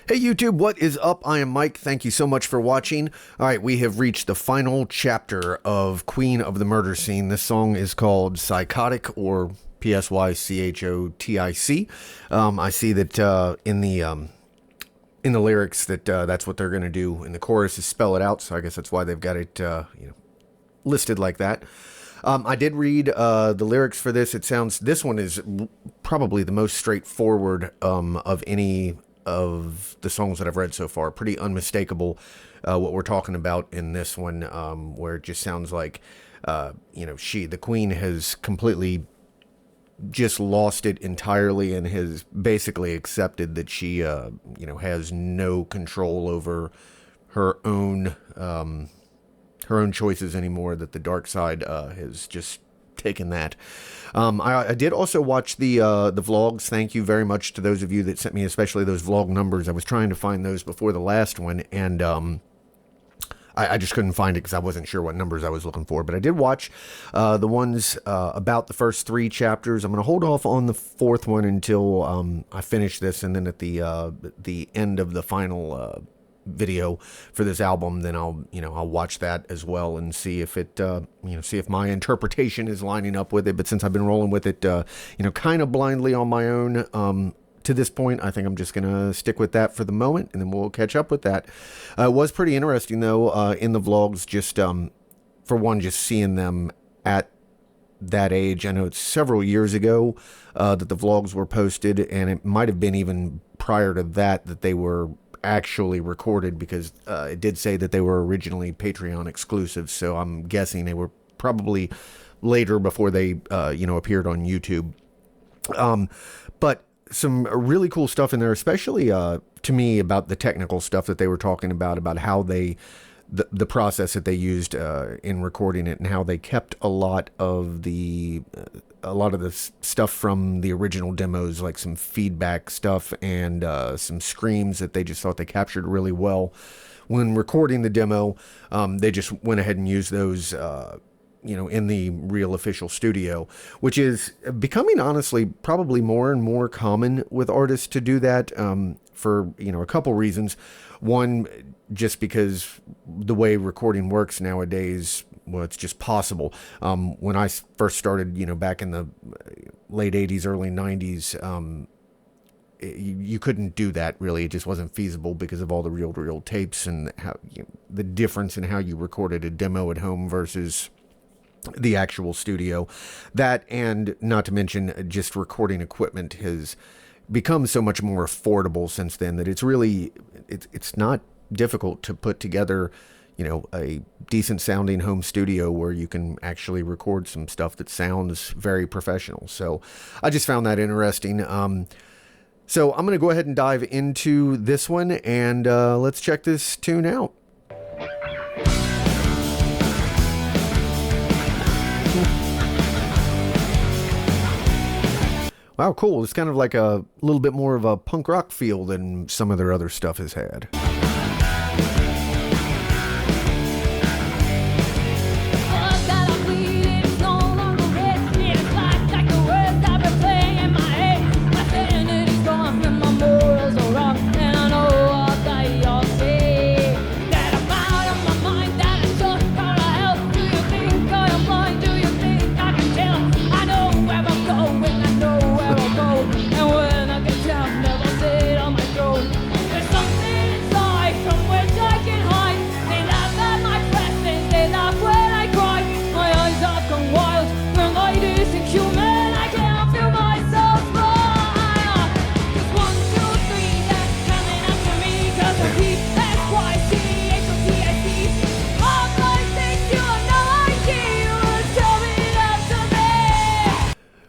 Hey YouTube, what is up? I am Mike. Thank you so much for watching. All right, we have reached the final chapter of Queen of the Murder Scene. This song is called Psychotic, or P.S.Y.C.H.O.T.I.C. I see that in the lyrics that that's what they're going to do in the chorus is spell it out, so I guess that's why they've got it listed like that. I did read the lyrics for this. This one is probably the most straightforward of any of the songs that I've read so far. Pretty unmistakable what we're talking about in this one, where it just sounds like the queen has completely just lost it entirely and has basically accepted that she has no control over her own choices anymore, that the dark side has just taken that. I did also watch the vlogs. Thank you very much to those of you that sent me, especially those vlog numbers. I was trying to find those before the last one, and I just couldn't find it because I wasn't sure what numbers I was looking for. But I did watch the ones about the first 3 chapters. I'm going to hold off on the 4th one until I finish this, and then at the end of the final video for this album, then I'll watch that as well and see if it see if my interpretation is lining up with it. But since I've been rolling with it kind of blindly on my own to this point, I think I'm just gonna stick with that for the moment, and then we'll catch up with that. It was pretty interesting though in the vlogs, just for one, just seeing them at that age. I know it's several years ago that the vlogs were posted, and it might have been even prior to that they were actually recorded, because it did say that they were originally Patreon exclusive, so I'm guessing they were probably later before they appeared on YouTube. But some really cool stuff in there, especially to me, about the technical stuff that they were talking about how they the process that they used in recording it, and how they kept a lot of the stuff from the original demos, like some feedback stuff and some screams that they just thought they captured really well when recording the demo. They just went ahead and used those in the real official studio, which is becoming, honestly, probably more and more common with artists to do that, for a couple reasons. One, just because the way recording works nowadays, well, it's just possible. When I first started, back in the late 80s, early 90s, you couldn't do that, really. It just wasn't feasible because of all the reel-to-reel tapes and how the difference in how you recorded a demo at home versus the actual studio. That, and not to mention just recording equipment, has become so much more affordable since then that it's not difficult to put together a decent sounding home studio where you can actually record some stuff that sounds very professional. So I just found that interesting. So I'm going to go ahead and dive into this one, and let's check this tune out. Wow, cool. It's kind of like a little bit more of a punk rock feel than some of their other stuff has had.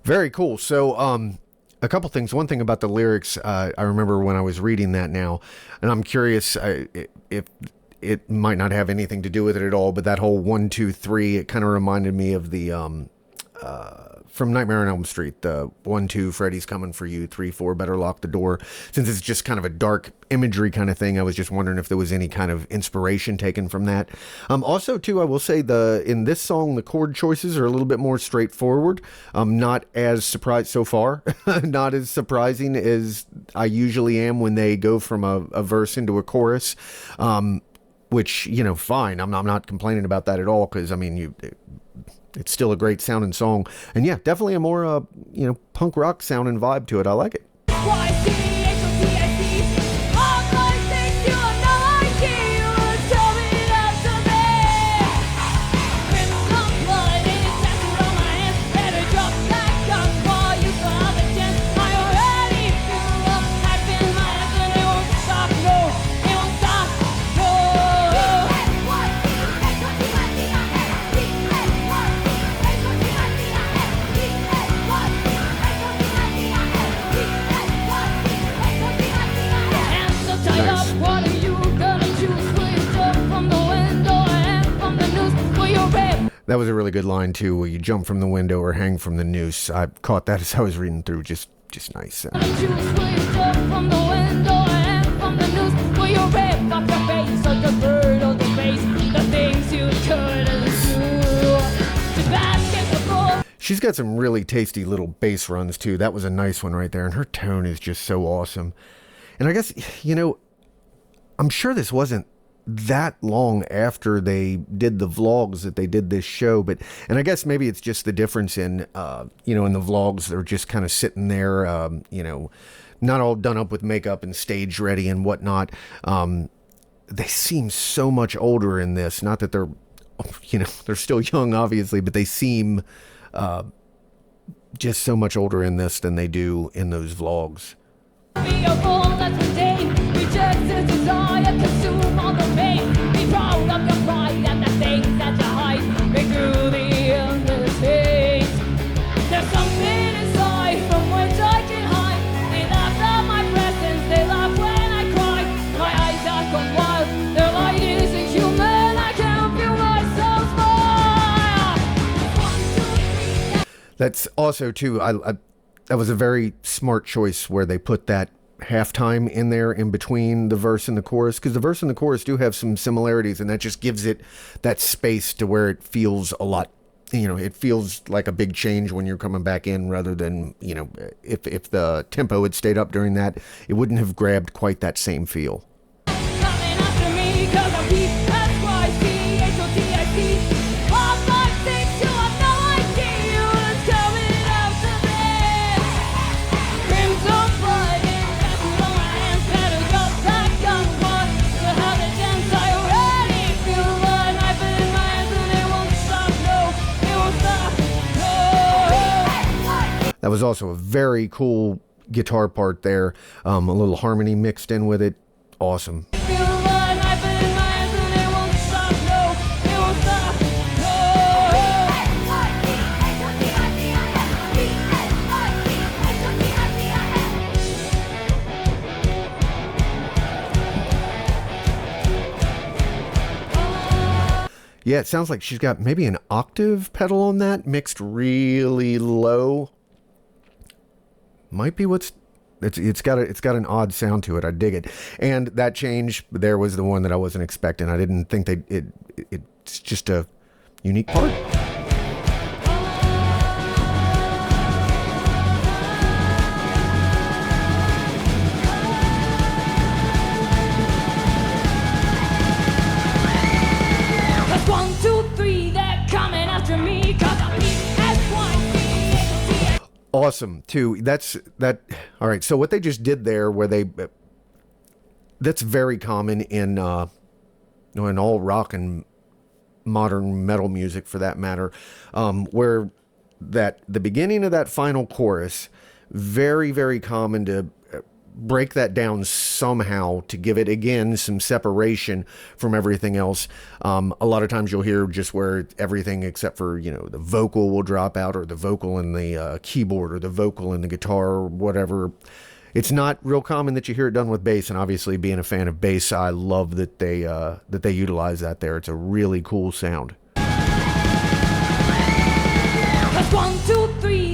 Very cool. So, a couple things. One thing about the lyrics, I remember when I was reading that now, and I'm curious if it might not have anything to do with it at all, but that whole 1, 2, 3, it kind of reminded me of the from Nightmare on Elm Street, the 1, 2, Freddy's coming for you, 3, 4, better lock the door. Since it's just kind of a dark imagery kind of thing, I was just wondering if there was any kind of inspiration taken from that. Also, too, I will say in this song, the chord choices are a little bit more straightforward. Not as surprised so far, not as surprising as I usually am when they go from a verse into a chorus. Which, fine. I'm not complaining about that at all, because, I mean, it's still a great sounding song. And yeah, definitely a more, punk rock sounding vibe to it. I like it. P.S.Y.C.H.O.T.I.C. All my things you know I see you. Tell me that today. Crimson blood is tattooed on my hands. Better drop that gun before you saw the chance. I already feel up. I've been my answer. It won't stop, no. It won't stop, no. Hands are tied up. What are you gonna choose? Will you jump from the window or hang from the noose? Will you rape? That was a really good line, too. Will you jump from the window or hang from the noose? I caught that as I was reading through. Just nice. Will you jump from the window or hang from the noose? Will you rip off your face or the bird or the face? The things you couldn't do. Just basketball. She's got some really tasty little bass runs, too. That was a nice one right there. And her tone is just so awesome. And I guess, I'm sure this wasn't that long after they did the vlogs that they did this show, and I guess maybe it's just the difference in, in the vlogs, they're just kind of sitting there, not all done up with makeup and stage ready and whatnot. They seem so much older in this. Not that they're, they're still young, obviously, but they seem, just so much older in this than they do in those vlogs. Be a fool, that's the day. Reject the desire, consume all the pain. Be proud of your pride and the things that you hide. Make through the endless haze. There's something inside from which I can hide. They laugh at my presence, they laugh when I cry. My eyes have gone wild, their light isn't human. I can't feel myself smile. That's also, too, that was a very smart choice where they put that halftime in there in between the verse and the chorus, because the verse and the chorus do have some similarities, and that just gives it that space to where it feels a lot, it feels like a big change when you're coming back in, rather than, if the tempo had stayed up during that, it wouldn't have grabbed quite that same feel. Coming after me, 'cause I'm P.S.Y.C.H.O.T.I.C. All my things you have no idea. It's coming after me. Crimson blood is tattooed on my hands. Better drop that gun, boy. You have the chance. I already feel the knife in my hands, and it won't stop, no. It won't stop, no. That was also a very cool guitar part there, a little harmony mixed in with it. Awesome. Feel the knife in my hands, and it won't stop, no. It won't stop, Yeah, it sounds like she's got maybe an octave pedal on that, mixed really low. Might be it's got an odd sound to it. I dig it. And that change there was the one that I wasn't expecting. I didn't think it's just a unique part. That's 1, 2, 3, they're coming after me, 'cause I'm P.S.Y.C.H.O.T.I.C. Awesome too. All right. So what they just did there, that's very common in all rock and modern metal music, for that matter, where the beginning of that final chorus, very, very common to break that down somehow to give it, again, some separation from everything else. A lot of times you'll hear just where everything except for, the vocal will drop out, or the vocal in the keyboard, or the vocal in the guitar, or whatever. It's not real common that you hear it done with bass, and obviously being a fan of bass, I love that they utilize that there. It's a really cool sound. That's 1, 2, 3.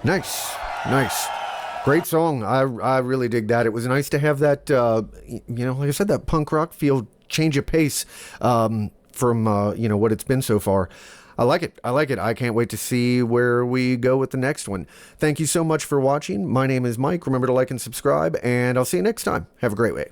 Nice, nice. Great song. I really dig that. It was nice to have that, like I said, that punk rock feel, change of pace from, what it's been so far. I like it. I like it. I can't wait to see where we go with the next one. Thank you so much for watching. My name is Mike. Remember to like and subscribe, and I'll see you next time. Have a great way.